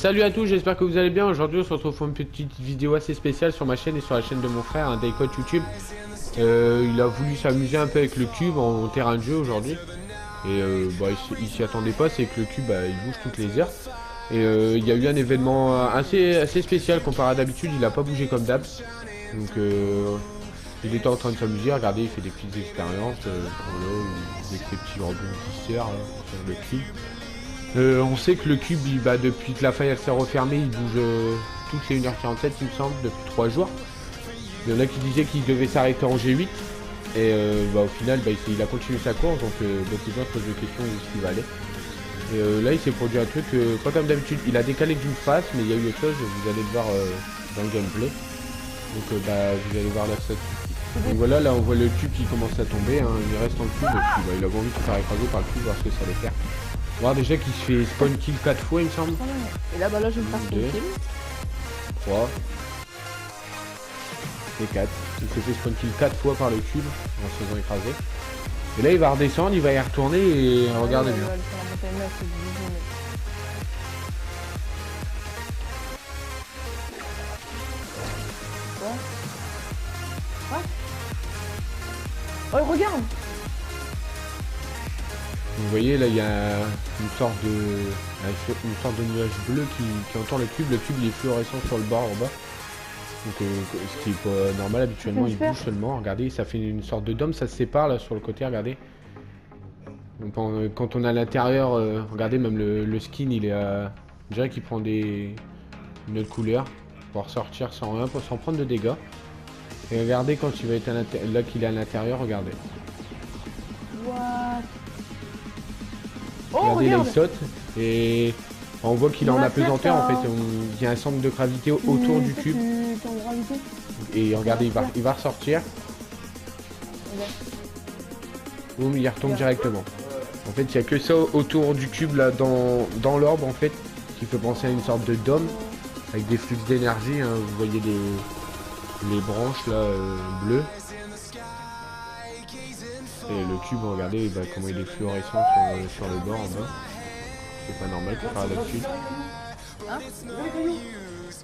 Salut à tous, j'espère que vous allez bien. Aujourd'hui on se retrouve pour une petite vidéo assez spéciale sur ma chaîne et sur la chaîne de mon frère, un Daycode YouTube. Il a voulu s'amuser un peu avec le cube en terrain de jeu aujourd'hui. Et il s'y attendait pas, c'est que le cube il bouge toutes les heures. Et il y a eu un événement assez spécial comparé à d'habitude, il a pas bougé comme d'hab. Donc il était en train de s'amuser, regardez, il fait des petites expériences voilà, avec ses petits rebondisseurs sur le cube. On sait que le cube, depuis que la faille s'est refermée, il bouge toutes les 1h47 il me semble, depuis 3 jours. Il y en a qui disaient qu'il devait s'arrêter en G8. Et au final, il a continué sa course, donc beaucoup de gens se posent des questions où est-ce qu'il va aller. Et là, il s'est produit un truc, pas comme d'habitude, il a décalé d'une face, mais il y a eu autre chose, vous allez le voir dans le gameplay. Donc vous allez voir la statistique. Donc voilà, là on voit le cube qui commence à tomber, hein. Il reste en cube, et puis il a envie de se faire écraser par le cube, voir ce que ça allait faire. On va voir déjà qu'il se fait spawn kill 4 fois il me semble. Et là je vais me faire spawn kill. 3 et 4. Il se fait spawn kill 4 fois par le cube en se faisant écraser. Et là il va redescendre, il va y retourner et regardez bien. Oh regarde. Vous voyez là il y a une sorte de nuage bleu qui entoure le cube il est fluorescent sur le bord en bas. Donc ce qui est pas normal, habituellement il bouge seulement, regardez ça fait une sorte de dôme, ça se sépare là sur le côté, regardez. Donc, quand on est à l'intérieur, regardez même le skin il est on dirait qu'il prend une autre couleur pour ressortir sans prendre de dégâts. Et regardez quand il va être là qu'il est à l'intérieur, regardez. What? Regardez, là il saute et on voit qu'il est en apesanteur en fait, il y a un centre de gravité autour du cube. Et regardez, il va ressortir. Boum, il retombe directement. En fait, il n'y a que ça autour du cube là dans l'orbe en fait, qui fait penser à une sorte de dôme avec des flux d'énergie, hein. Vous voyez les branches là bleues. Et le cube, regardez comment il est fluorescent sur le bord en bas. C'est pas normal pour faire là-dessus.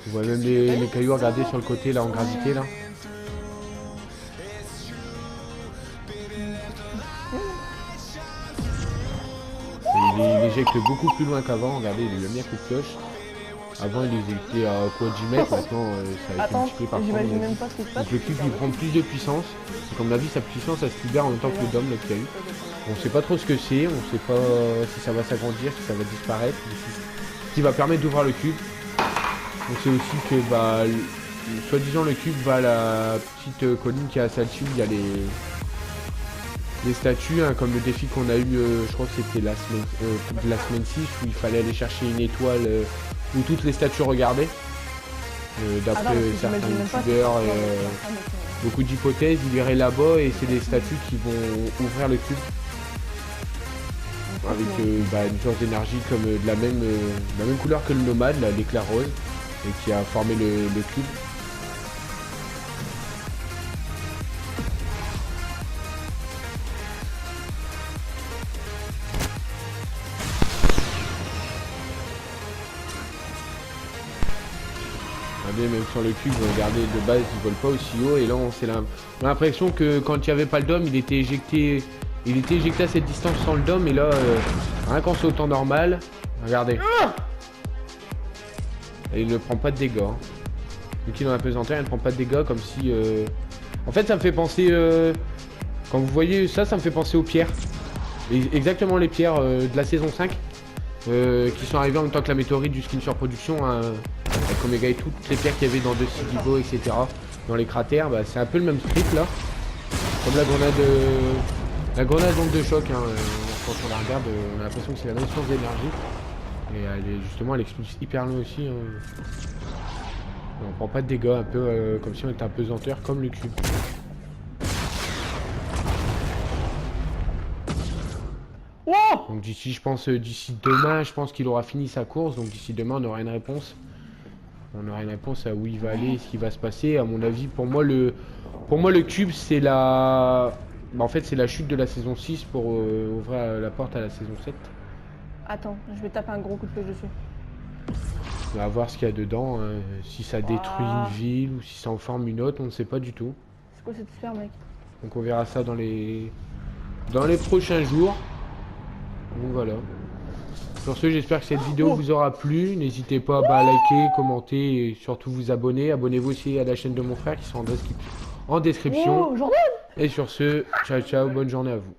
On voit même les cailloux, regardez sur le côté là en gravité là. Et il éjecte beaucoup plus loin qu'avant, regardez, il lui a mis un coup de cloche. Avant il éjectait à quoi 10 mètres, maintenant ça a été multiplié par 3. Donc le cube il prend plus de puissance. Et comme on a vu, sa puissance elle se libère en même temps que le dôme qu'il y a eu. On sait pas trop ce que c'est, on sait pas si ça va s'agrandir, si ça va disparaître, ce qui va permettre d'ouvrir le cube. On sait aussi que soi-disant le cube va à la petite colline qui est à sa dessus, il y a les statues, hein, comme le défi qu'on a eu, je crois que c'était la semaine 6, où il fallait aller chercher une étoile où toutes les statues regardaient. D'après certains youtubeurs et beaucoup d'hypothèses, il irait là-bas et c'est des statues qui vont ouvrir le cube. Avec une source d'énergie comme de la même couleur que le nomade, l'éclair rose, et qui a formé le cube. Regardez, même sur le cube, regardez, de base il vole pas aussi haut, et là on a l'impression que quand il n'y avait pas le dôme, il était éjecté à cette distance sans le dôme, et là rien qu'en sautant normal, regardez. Et il ne prend pas de dégâts. Hein. Donc il est dans la pesanteur, il ne prend pas de dégâts, comme si... En fait ça me fait penser... Quand vous voyez ça, ça me fait penser aux pierres. Exactement les pierres de la saison 5. Qui sont arrivées en même temps que la météorite du skin sur production. Hein, avec Omega et toutes les pierres qu'il y avait dans De Sidivo, etc. Dans les cratères, c'est un peu le même script là. Comme la grenade d'onde de choc, hein, quand on la regarde, on a l'impression que c'est la même source d'énergie. Et elle expulse hyper loin aussi. Hein. On prend pas de dégâts, un peu comme si on était un pesanteur comme le cube. Donc d'ici demain, je pense qu'il aura fini sa course. Donc d'ici demain, on aura une réponse. On aura une réponse à où il va aller, ce qui va se passer. À mon avis, pour moi le cube, c'est en fait, c'est la chute de la saison 6 pour ouvrir la porte à la saison 7. Attends, je vais taper un gros coup de feu dessus. On va voir ce qu'il y a dedans, hein. Si ça détruit une ville ou si ça en forme une autre, on ne sait pas du tout. C'est quoi cette sphère, mec? Donc on verra ça dans les prochains jours. Donc voilà. Sur ce, j'espère que cette vidéo vous aura plu. N'hésitez pas à liker, commenter et surtout vous abonner. Abonnez-vous aussi à la chaîne de mon frère qui sera en description. Oh, Jordan! Et sur ce, ciao ciao, bonne journée à vous.